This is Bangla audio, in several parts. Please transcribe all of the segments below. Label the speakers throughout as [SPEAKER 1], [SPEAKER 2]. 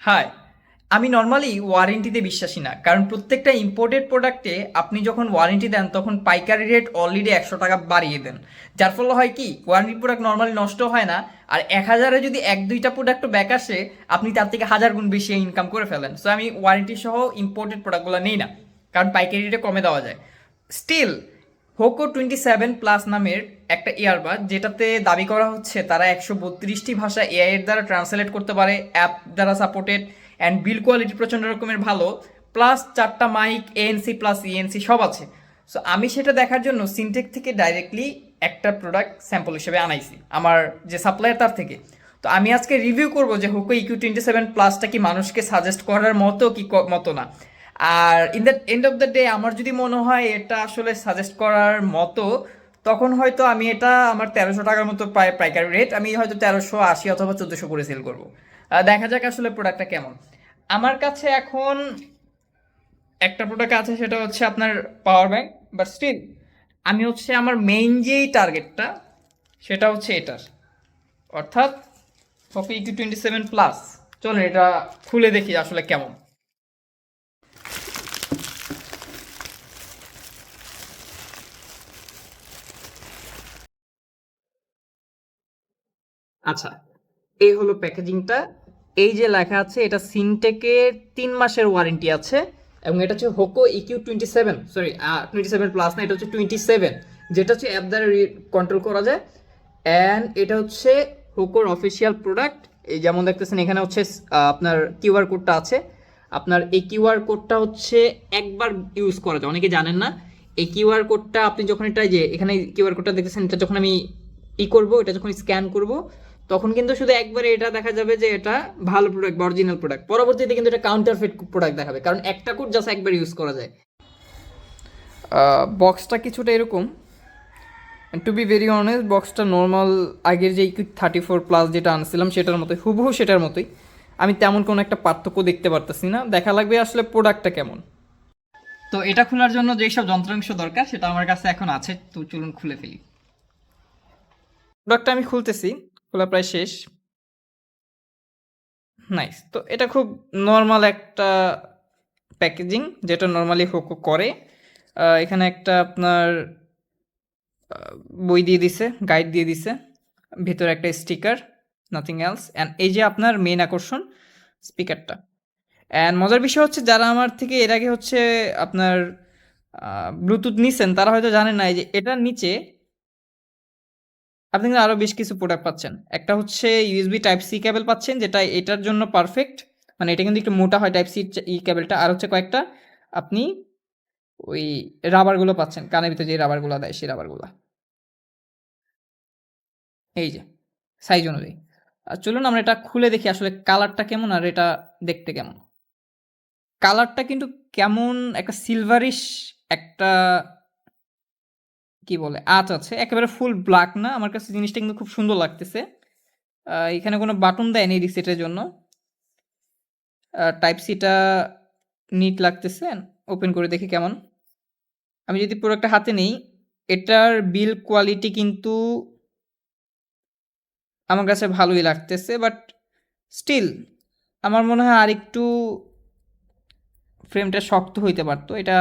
[SPEAKER 1] হাই, আমি নর্মালি ওয়ারেন্টিতে বিশ্বাসী না, কারণ প্রত্যেকটা ইম্পোর্টেড প্রোডাক্টে আপনি যখন ওয়ারেন্টি দেন তখন পাইকারি রেট অলরেডি 100 টাকা বাড়িয়ে দেন। যার ফলে হয় কি, ওয়ারেন্টি প্রোডাক্ট নর্মালি নষ্ট হয় না। আর 1,000-এ যদি এক দুইটা প্রোডাক্টও ব্যাক আসে, আপনি তার থেকে 1,000 গুণ বেশি ইনকাম করে ফেলেন। সো আমি ওয়ারেন্টি সহ ইম্পোর্টেড প্রোডাক্টগুলো নিই না, কারণ পাইকারি রেটে কমে দেওয়া যায়। স্টিল হোকো 27 প্লাস নামের একটা ইয়ারবাড, যেটাতে দাবি করা হচ্ছে তারা 132টি ভাষা এআই এর দ্বারা ট্রান্সলেট করতে পারে, অ্যাপ দ্বারা সাপোর্টেড, অ্যান্ড বিল কোয়ালিটি প্রচণ্ড রকমের ভালো, প্লাস 4টা মাইক এএনসি প্লাস ইএনসি সব আছে। সো আমি সেটা দেখার জন্য সিনটেক থেকে ডাইরেক্টলি একটা প্রোডাক্ট স্যাম্পল হিসেবে আনাইছি আমার যে সাপ্লায়ার তার থেকে। তো আমি আজকে রিভিউ করব যে হোকো EQ27 প্লাসটা কি মানুষকে সাজেস্ট করার মতো কি মতো না। আর in the end of the day আমার যদি মনে হয় এটা আসলে সাজেস্ট করার মতো, তখন হয়তো আমি এটা আমার 1300 টাকার মতো প্রায় পাইকারি রেট, আমি হয়তো 1380 অথবা 1400 করে সেল করবো। দেখা যাক আসলে প্রোডাক্টটা কেমন। আমার কাছে এখন একটা প্রোডাক্ট আছে, সেটা হচ্ছে আপনার পাওয়ার ব্যাংক। বাট স্টিল আমি হচ্ছে আমার মেইন যেই টার্গেটটা সেটা হচ্ছে এটার, অর্থাৎ Poco EQ27 প্লাস। চলুন এটা খুলে দেখি আসলে কেমন। আচ্ছা, এই হলো প্যাকেজিংটা। এই যে লেখা আছে, এটা সিনটেকের 3 মাসের ওয়ারেন্টি আছে, এবং এটা হচ্ছে হোকো EQ27, সরি 27 প্লাস না, এটা হচ্ছে 27, যেটা হচ্ছে অ্যাপ দ্বারা কন্ট্রোল করা যায়। অ্যান্ড এটা হচ্ছে হোকোর অফিসিয়াল প্রোডাক্ট। এই যেমন দেখতেছেন এখানে হচ্ছে আপনার কিউআর কোডটা আছে। আপনার এই কিউআর কোডটা হচ্ছে একবার ইউজ করা যায়, অনেকে জানেন না। এই কিউআর কোডটা আপনি যখন এটা যে এখানে কিউআর কোডটা দেখতেছেন, এটা যখন আমি করব, এটা যখন স্ক্যান করব, তখন কিন্তু শুধু একবারে এটা দেখা যাবে যে এটা ভালো প্রোডাক্ট, অরিজিনাল প্রোডাক্ট। পরবর্তীতে কিন্তু এটা কাউন্টারফেট প্রোডাক্ট দেখাবে, কারণ একটা কোড জাস্ট একবার ইউজ করা যায়। বক্সটা কিছুটা এরকম। টু বি ভেরি অনেস্ট, বক্সটা নর্মাল আগের যে EQ34 প্লাস যেটা আনছিলাম সেটার মতোই, হুবহু সেটার মতোই। আমি তেমন কোনো একটা পার্থক্য দেখতে পারতেছি না। দেখা লাগবে আসলে প্রোডাক্টটা কেমন। তো এটা খোলার জন্য যেসব যন্ত্রাংশ দরকার সেটা আমার কাছে এখন আছে, তো চলুন খুলে ফেলি। প্রোডাক্টটা আমি খুলতেছি, খোলা প্রায় শেষ। নাইস। তো এটা খুব নর্মাল একটা প্যাকেজিং, যেটা নর্মালি হোকো করে। এখানে একটা আপনার বই দিয়ে দিছে, গাইড দিয়ে দিছে, ভিতরে একটা স্টিকার, নাথিং এলস। অ্যান্ড এই যে আপনার মেইন আকর্ষণ, স্পিকারটা। অ্যান্ড মজার বিষয় হচ্ছে, যারা আমার থেকে এর আগে হচ্ছে আপনার ব্লুটুথ নিছেন, তারা হয়তো জানেন না এই যে এটার নিচে আপনি কিন্তু আরও বেশ কিছু প্রোডাক্ট পাচ্ছেন। একটা হচ্ছে ইউএসবি টাইপ সি কেবল পাচ্ছেন, যেটা এটার জন্য পারফেক্ট। মানে এটা কিন্তু একটু মোটা হয় টাইপ সি কেবলটা। আর হচ্ছে কয়েকটা আপনি ওই রাবারগুলো পাচ্ছেন, কানের ভিতরে যে রাবারগুলো দেয় সেই রাবারগুলো। এই যে সাইজ অনুযায়ী। চলুন আমরা এটা খুলে দেখি আসলে কালারটা কেমন আর এটা দেখতে কেমন। কালারটা কিন্তু কেমন একটা সিলভারিশ একটা কি বলে আঁচ আছে, একেবারে ফুল ব্ল্যাক না। আমার কাছে জিনিসটা কিন্তু খুব সুন্দর লাগতেছে। এখানে কোনো বাটন দেয়নি রিসেটের জন্য। টাইপ সিটা নিট লাগতেছে। ওপেন করে দেখি কেমন। আমি যদি প্রোডাক্টটা হাতে নেই, এটার বিল কোয়ালিটি কিন্তু আমার কাছে ভালোই লাগতেছে। বাট স্টিল আমার মনে হয় আরেকটু ফ্রেমটা শক্ত হইতে পারতো। এটা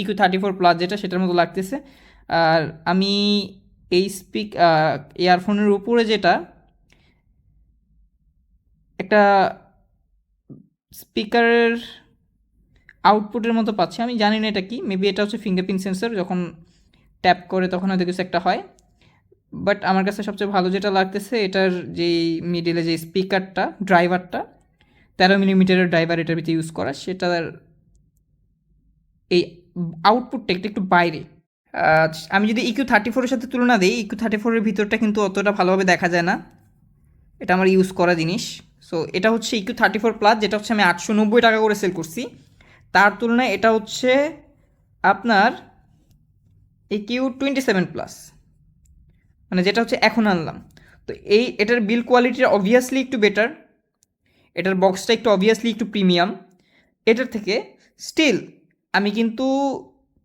[SPEAKER 1] EQ34 প্লাস যেটা, সেটার মতো লাগতেছে। আর আমি এই ইয়ারফোনের উপরে যেটা একটা স্পিকারের আউটপুটের মতো পাচ্ছি, আমি জানি না এটা কি। মেবি এটা হচ্ছে ফিঙ্গারপ্রিন্ট সেন্সর, যখন ট্যাপ করে তখন হয়তো কিছু একটা হয়। বাট আমার কাছে সবচেয়ে ভালো যেটা লাগতেছে, এটার যেই মিডিলে যে স্পিকারটা, ড্রাইভারটা 13 মিলিমিটারের ড্রাইভার এটার ভিতরে ইউজ করা, সেটার এই আউটপুটটা একটু বাইরে। আমি যদি EQ34-এর সাথে তুলনা দিই, EQ34-এর ভিতরটা কিন্তু অতটা ভালোভাবে দেখা যায় না। এটা আমার ইউজ করা জিনিস। সো এটা হচ্ছে EQ34 প্লাস, যেটা হচ্ছে আমি 890 টাকা করে সেল করছি। তার তুলনায় এটা হচ্ছে আপনার EQ27 প্লাস, মানে যেটা হচ্ছে এখন আনলাম। তো এটার বিল কোয়ালিটিটা অবভিয়াসলি একটু বেটার, এটার বক্সটা একটু অবভিয়াসলি একটু প্রিমিয়াম এটার থেকে। স্টিল আমি কিন্তু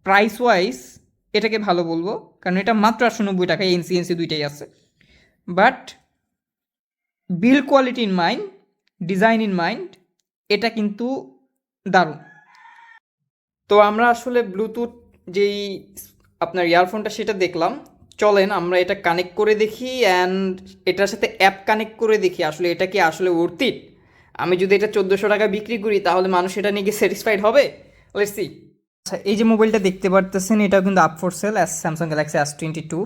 [SPEAKER 1] প্রাইস ওয়াইজ এটাকে ভালো বলবো, কারণ এটা মাত্র 890 টাকায় এনসি দুইটাই আছে। But bill quality in mind, design in mind, এটা কিন্তু দারুণ। তো আমরা আসলে ব্লুটুথ যেই আপনার ইয়ারফোনটা সেটা দেখলাম, চলেন আমরা এটা কানেক্ট করে দেখি অ্যান্ড এটার সাথে অ্যাপ কানেক্ট করে দেখি আসলে এটা কি আসলে worth it। আমি যদি এটা 1400 টাকা বিক্রি করি তাহলে মানুষ এটা নিয়ে কি স্যাটিসফাইড হবে? Let's see. আচ্ছা, এই যে মোবাইলটা দেখতে পারতেছেন এটাও কিন্তু up for sale, Samsung Galaxy S22।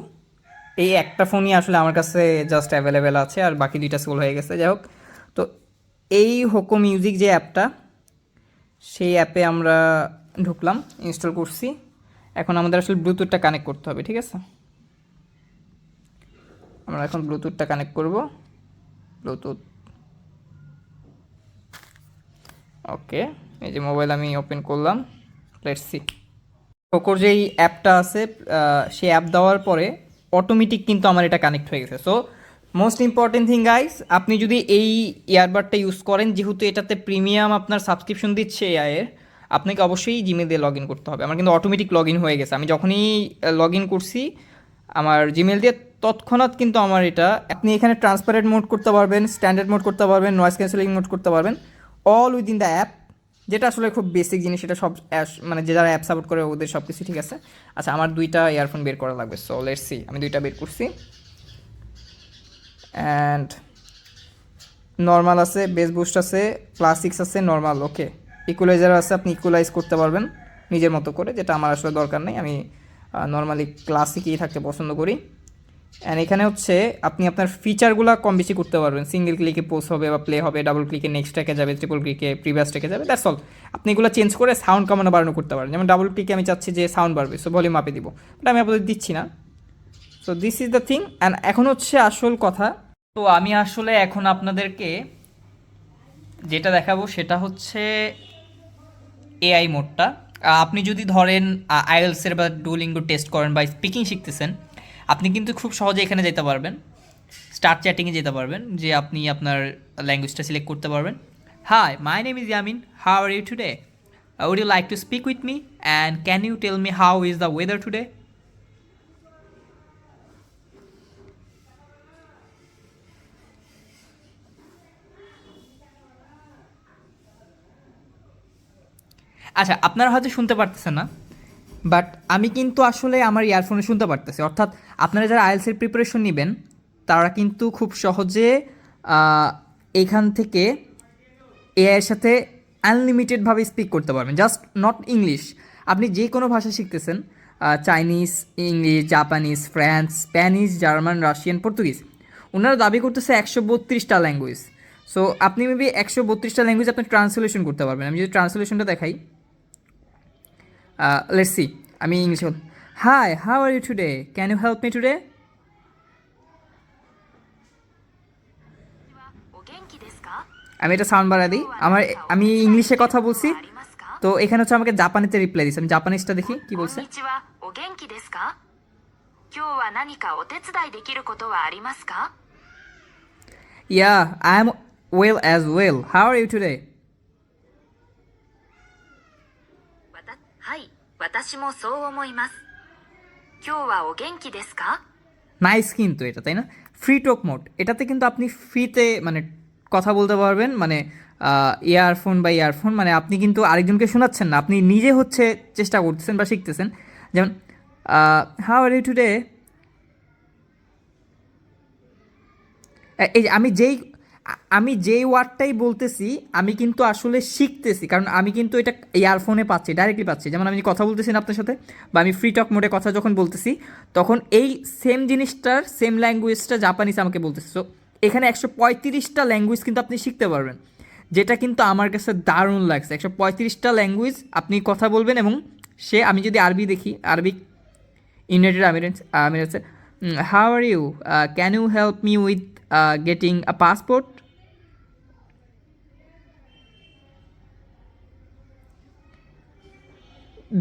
[SPEAKER 1] এই একটা ফোনই আসলে আমার কাছে জাস্ট অ্যাভেলেবেল আছে, আর বাকি দুইটা সেল হয়ে গেছে। যাই হোক, তো এই হোকো মিউজিক যে অ্যাপটা, সেই অ্যাপে আমরা ঢুকলাম, ইনস্টল করছি। এখন আমাদের আসলে ব্লুটুথটা কানেক্ট করতে হবে, ঠিক আছে? আমরা এখন ব্লুটুথটা কানেক্ট করব। ব্লুটুথ, ওকে। এই যে মোবাইল আমি ওপেন করলাম, লেটস সি। পোকোর যেই অ্যাপটা আছে, সেই অ্যাপ দেওয়ার পরে অটোমেটিক কিন্তু আমার এটা কানেক্ট হয়ে গেছে। So most important thing guys, আপনি যদি এই ইয়ারবাডটা ইউজ করেন, যেহেতু এটাতে প্রিমিয়াম আপনার সাবস্ক্রিপশন দিচ্ছে এআইয়ের, আপনাকে অবশ্যই জিমেল দিয়ে লগ ইন করতে হবে। আমার কিন্তু অটোমেটিক লগ ইন হয়ে গেছে। আমি যখনই লগ ইন করছি আমার জিমেল দিয়ে, তৎক্ষণাৎ কিন্তু আমার এটা, আপনি এখানে ট্রান্সপারেন্ট মোড করতে পারবেন, স্ট্যান্ডার্ড মোড করতে পারবেন, নয়েজ ক্যান্সেলিং মোড করতে পারবেন, অল উইদিন দ্য অ্যাপ, যেটা আসলে খুব বেসিক জিনিস। এটা সব মানে যে যারা অ্যাপ সাপোর্ট করে ওদের সব কিছু ঠিক আছে। আচ্ছা, আমার দুইটা ইয়ারফোন বের করা লাগবে, সো লেটস সি। আমি দুইটা বের করছি অ্যান্ড নর্মাল আছে, বেস বুস্ট আছে, ক্লাসিক্স আছে, নর্মাল, ওকে। ইকুয়ালাইজার আছে, আপনি ইকুয়ালাইজ করতে পারবেন নিজের মতো করে, যেটা আমার আসলে দরকার নেই। আমি নর্মালি ক্লাসিকই থাকতে পছন্দ করি। অ্যান্ড এখানে হচ্ছে আপনি আপনার ফিচারগুলো কম বেশি করতে পারবেন। সিঙ্গেল ক্লিকে পোস্ট হবে বা প্লে হবে, ডাবল ক্লিকে নেক্সট ট্র্যাকে যাবে, ট্রিপল ক্লিকে প্রিভিয়াস ট্র্যাকে যাবে, দ্যাটস অল। আপনি এগুলো চেঞ্জ করে সাউন্ড কমানো বাড়ানো করতে পারেন। যেমন ডাবল ক্লিকে আমি চাচ্ছি যে সাউন্ড বাড়বে, সো ভলিউম মাপে দিব, বাট আমি আপনাদের দিচ্ছি না। So this is the thing. And এখন হচ্ছে আসল কথা। তো আমি আসলে এখন আপনাদেরকে যেটা দেখাবো সেটা হচ্ছে এআই মোডটা। আপনি যদি ধরেন আইএলসের বা ডুওলিঙ্গো টেস্ট করেন বা স্পিকিং শিখতেছেন, আপনি কিন্তু খুব সহজে এখানে যেতে পারবেন, স্টার্ট চ্যাটিংয়ে যেতে পারবেন, যে আপনি আপনার ল্যাঙ্গুয়েজটা সিলেক্ট করতে পারবেন। Hi, my name is Yamin, how are you today, would you like to speak with me and can you tell me how is the weather today. আচ্ছা, আপনারা হয়তো শুনতে পারতেছেন না, বাট আমি কিন্তু আসলে আমার ইয়ারফোনে শুনতে পারতেছি। অর্থাৎ আপনারা যারা আইএলসের প্রিপারেশন নেবেন তারা কিন্তু খুব সহজে এখান থেকে এআইয়ের সাথে আনলিমিটেডভাবে স্পিক করতে পারবেন, জাস্ট নট ইংলিশ। আপনি যে কোনো ভাষা শিখতেছেন, Chinese, English, Japanese, France, Spanish, German, Russian, Portuguese, ওনারা দাবি করতেছে 132টা ল্যাঙ্গুয়েজ। সো আপনি মেবি 132টা ল্যাঙ্গুয়েজ আপনি ট্রান্সলেশন করতে পারবেন। আমি যদি ট্রান্সলেশনটা দেখাই, লেটস সি। আমি ইংলিশে বল, hi, how are you today, can you help me today.
[SPEAKER 2] お元気ですか？
[SPEAKER 1] আমি এটা সাউন্ড বাড়া দিই। আমি ইংলিশে কথা বলছি,
[SPEAKER 2] ありますか？
[SPEAKER 1] তো এখানে হচ্ছে আমাকে জাপানিতে রিপ্লাই দিচ্ছে। আমি জাপানিজটা দেখি কি
[SPEAKER 2] こん
[SPEAKER 1] বলছে।
[SPEAKER 2] にちは、お元気ですか？今日は何かお手伝いできることはありますか？
[SPEAKER 1] yeah, I am well as well, how are you today.
[SPEAKER 2] はい、私もそう思います。今日はお元気ですか？
[SPEAKER 1] nice কিন্তু এটা, তাই না? ফ্রি টক মোড, এটাতে কিন্তু আপনি ফ্রিতে মানে কথা বলতে পারবেন, মানে ইয়ারফোন বা ইয়ারফোন, মানে আপনি কিন্তু আরেকজনকে শোনাচ্ছেন না, আপনি নিজে হচ্ছে চেষ্টা করতেছেন বা শিখতেছেন। যেমন হাউ আর ইউ টুডে, এই যে আমি যেই ওয়ার্ডটাই বলতেছি আমি কিন্তু আসলে শিখতেছি, কারণ আমি কিন্তু এটা ইয়ারফোনে পাচ্ছি, ডাইরেক্টলি পাচ্ছি। যেমন আমি কথা বলতেছি না আপনার সাথে, বা আমি ফ্রি টক মোডে কথা যখন বলতেছি, তখন এই সেম জিনিসটার সেম ল্যাঙ্গুয়েজটা জাপানিজ আমাকে বলতেছে। সো এখানে 135টা ল্যাঙ্গুয়েজ কিন্তু আপনি শিখতে পারবেন, যেটা কিন্তু আমার কাছে দারুণ লাগছে। 135টা ল্যাঙ্গুয়েজ আপনি কথা বলবেন, এবং সে, আমি যদি আরবি দেখি, আরবিক, ইউনাইটেড আমিরেটসে, how are you, can you help me with getting a passport.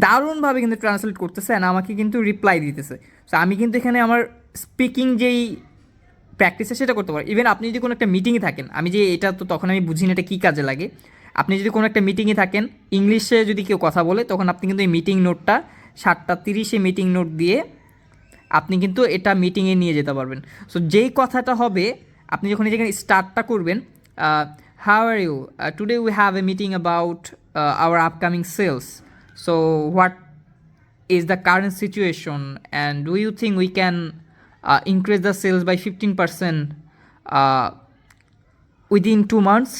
[SPEAKER 1] দারুণভাবে কিন্তু ট্রান্সলেট করতেছে অ্যান্ড আমাকে কিন্তু রিপ্লাই দিতেছে। সো আমি কিন্তু এখানে আমার স্পিকিং যেই প্র্যাকটিসে সেটা করতে পারি। ইভেন আপনি যদি কোনো একটা মিটিংয়ে থাকেন, আমি যে এটা তো তখন আমি বুঝি না এটা কী কাজে লাগে। আপনি যদি কোনো একটা মিটিংয়ে থাকেন, ইংলিশে যদি কেউ কথা বলে, তখন আপনি কিন্তু এই মিটিং নোটটা 7:30 মিটিং নোট দিয়ে আপনি কিন্তু এটা মিটিংয়ে নিয়ে যেতে পারবেন। সো যেই কথাটা হবে, আপনি যখন এই জায়গায় স্টার্টটা করবেন, how are you? Today we have a meeting about our upcoming sales. So, what is the current situation, and do you think we can increase the sales by 15% within 2 months?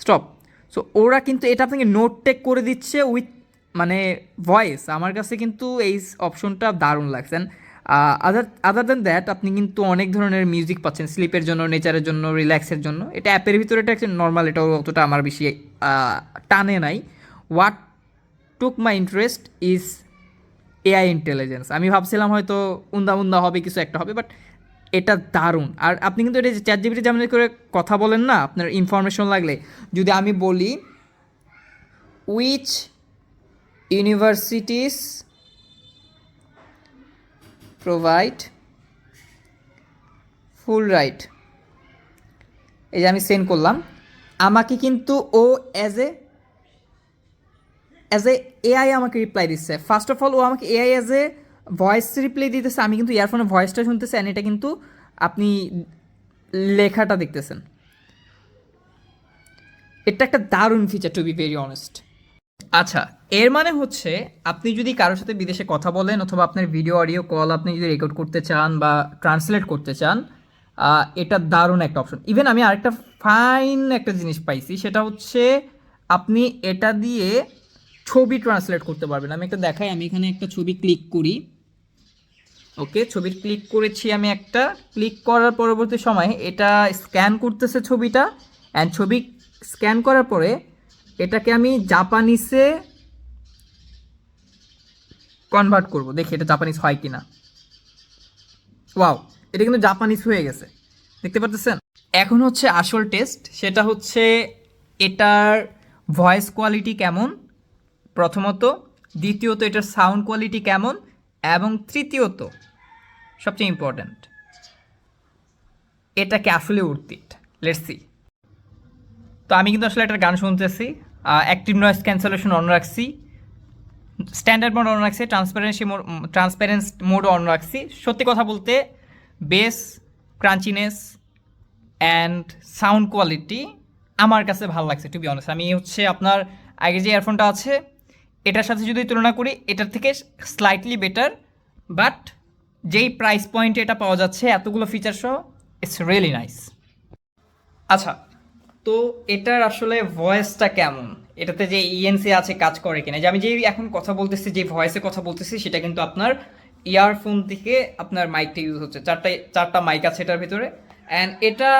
[SPEAKER 1] Stop. So ওরা কিন্তু এটা আপনাকে নোট টেক করে দিচ্ছে উইথ মানে ভয়েস। আমার কাছে কিন্তু এই অপশনটা দারুণ লাগছে। আদার দ্যান দ্যাট আপনি কিন্তু অনেক ধরনের মিউজিক পাচ্ছেন স্লিপের জন্য, নেচারের জন্য, রিল্যাক্সের জন্য। এটা অ্যাপের ভিতরে এটা একটা নর্মাল, এটাও অতটা আমার বেশি টানে নাই। What took my interest is AI intelligence. আমি ভাবছিলাম হয়তো উন্দা হবে, কিছু একটা হবে, বাট এটা দারুণ। আর আপনি কিন্তু এটা চ্যাট জিপিটি যেমন করে কথা বলেন না, আপনার ইনফরমেশন লাগলে, যদি আমি বলি which universities provide full right, এই যে আমি সেন্ড করলাম, আমাকে কিন্তু ও অ্যাজ এ এআই আমাকে রিপ্লাই দিচ্ছে। ফার্স্ট অফ অল ও আমাকে AI as a voice reply দিতেছে, আমি কিন্তু ইয়ারফোনে ভয়েসটা শুনতেছি, অ্যান্ড এটা কিন্তু আপনি লেখাটা দেখতেছেন। এটা একটা দারুণ feature, to be very honest. আচ্ছা, এর মানে হচ্ছে আপনি যদি কারোর সাথে বিদেশে কথা বলেন, অথবা আপনার ভিডিও অডিও কল আপনি যদি রেকর্ড করতে চান বা ট্রান্সলেট করতে চান, এটা দারুণ একটা অপশন। ইভেন আমি আরেকটা ফাইন একটা জিনিস পাইছি, সেটা হচ্ছে আপনি এটা দিয়ে ছবি ট্রান্সলেট করতে পারবেন। আমি একটা দেখাই, আমি এখানে একটা ছবি ক্লিক করি। ওকে, ছবি ক্লিক করেছি আমি একটা। ক্লিক করার পরবর্তী সময়ে এটা স্ক্যান করতেছে ছবিটা, অ্যান্ড ছবি স্ক্যান করার পরে এটাকে আমি জাপানিসে কনভার্ট করব, দেখি এটা জাপানিজ হয় কি না। ওয়াও, এটা কিন্তু জাপানিজ হয়ে গেছে, দেখতে পাচ্ছেন। এখন হচ্ছে আসল টেস্ট, সেটা হচ্ছে এটার ভয়েস কোয়ালিটি কেমন প্রথমত, দ্বিতীয়ত এটার সাউন্ড কোয়ালিটি কেমন, এবং তৃতীয়ত সবচেয়ে ইম্পর্ট্যান্ট, এটাকে আসলে উর্থ ইট। Let's see. তো আমি কিন্তু আসলে একটা গান শুনতেছি, অ্যাক্টিভ নয়েজ ক্যান্সেলেশন অন রাখছি, স্ট্যান্ডার্ড মোড অন রাখছি, ট্রান্সপারেন্স মোড অন রাখছি। সত্যি কথা বলতে base, crunchiness and sound quality আমার কাছে ভালো লাগছে, টু বি অনেস্ট। আমি হচ্ছে আপনার আগে যে ইয়ারফোনটা আছে এটার সাথে যদি তুলনা করি, এটার থেকে স্লাইটলি বেটার, বাট যেই প্রাইস পয়েন্টে এটা পাওয়া যাচ্ছে এতগুলো ফিচার সহ, ইটস রিয়েলি নাইস। আচ্ছা, তো এটার আসলে ভয়েসটা কেমন, এটাতে যে ইএনসি আছে কাজ করে কিনা, যে আমি যে এখন কথা বলতেছি, যে ভয়েসে কথা বলতেছি, সেটা কিন্তু আপনার ইয়ারফোন থেকে আপনার মাইকটা ইউজ হচ্ছে, চারটা মাইক আছে এটার ভিতরে। অ্যান্ড এটা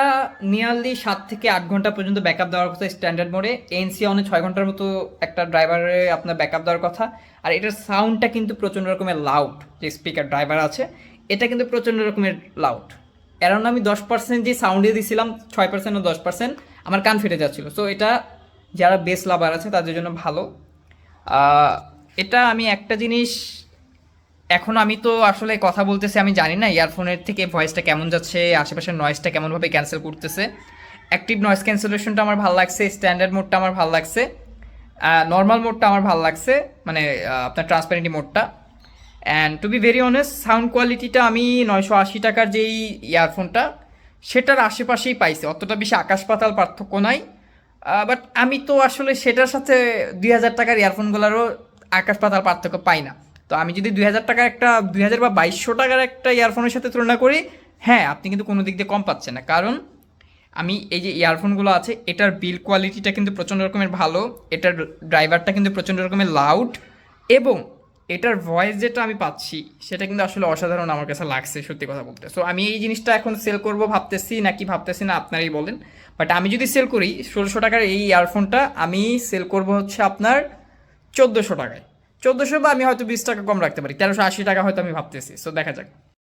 [SPEAKER 1] নিয়ারলি 7 থেকে 8 ঘন্টা পর্যন্ত ব্যাকআপ দেওয়ার কথা স্ট্যান্ডার্ড মোডে। এনসি অনে 6 ঘন্টার মতো একটা ড্রাইভারে আপনার ব্যাকআপ দেওয়ার কথা। আর এটার সাউন্ডটা কিন্তু প্রচণ্ড রকমের লাউড, যে স্পিকার ড্রাইভার আছে এটা কিন্তু প্রচণ্ড রকমের লাউড। অ্যারাউন্ড আমি 10% যে সাউন্ডে দিয়েছিলাম, 6% ও 10% আমার কান ফেটে যাচ্ছিলো। সো এটা যারা বেস লাভার আছে তাদের জন্য ভালো। এটা আমি একটা জিনিস, এখন আমি তো আসলে কথা বলতেছি, আমি জানি না ইয়ারফোনের থেকে ভয়েসটা কেমন যাচ্ছে, আশেপাশের নয়েজটা কেমনভাবে ক্যান্সেল করতেছে। অ্যাক্টিভ নয়েজ ক্যান্সেলেশনটা আমার ভালো লাগছে, স্ট্যান্ডার্ড মোডটা আমার ভালো লাগছে, নর্মাল মোডটা আমার ভালো লাগছে, মানে আপনার ট্রান্সপারেন্টি মোডটা। And to be very honest, sound কোয়ালিটিটা আমি 980 টাকার যেই ইয়ারফোনটা সেটার আশেপাশেই পাইছি, অতটা বেশি আকাশ পাতাল পার্থক্য নাই। বাট আমি তো আসলে সেটার সাথে 2000 টাকার ইয়ারফোনগুলোরও আকাশ পাতাল পার্থক্য পাই না। তো আমি যদি 2000 টাকার একটা 2000 বা 2200 টাকার একটা ইয়ারফোনের সাথে তুলনা করি, হ্যাঁ আপনি কিন্তু কোনো দিক দিয়ে কম পাচ্ছেন না। কারণ আমি এই যে ইয়ারফোনগুলো আছে এটার বিল কোয়ালিটিটা কিন্তু প্রচণ্ড রকমের ভালো, এটার ড্রাইভারটা কিন্তু প্রচণ্ড রকমের লাউড, এবং এটার ভয়েস যেটা আমি পাচ্ছি সেটা কিন্তু আসলে অসাধারণ আমার কাছে লাগছে, সত্যি কথা বলতে। সো আমি এই জিনিসটা এখন সেল করব ভাবতেছি নাকি ভাবতেছি না, আপনারাই বলেন। বাট আমি যদি সেল করি 1600 টাকার এই ইয়ারফোনটা আমি সেল করব হচ্ছে আপনার 1400 টাকায়। 1400 বা আমি হয়তো 20 টাকা কম রাখতে পারি, 1380 টাকা হয়তো আমি ভাবতেছি। সো দেখা যাক।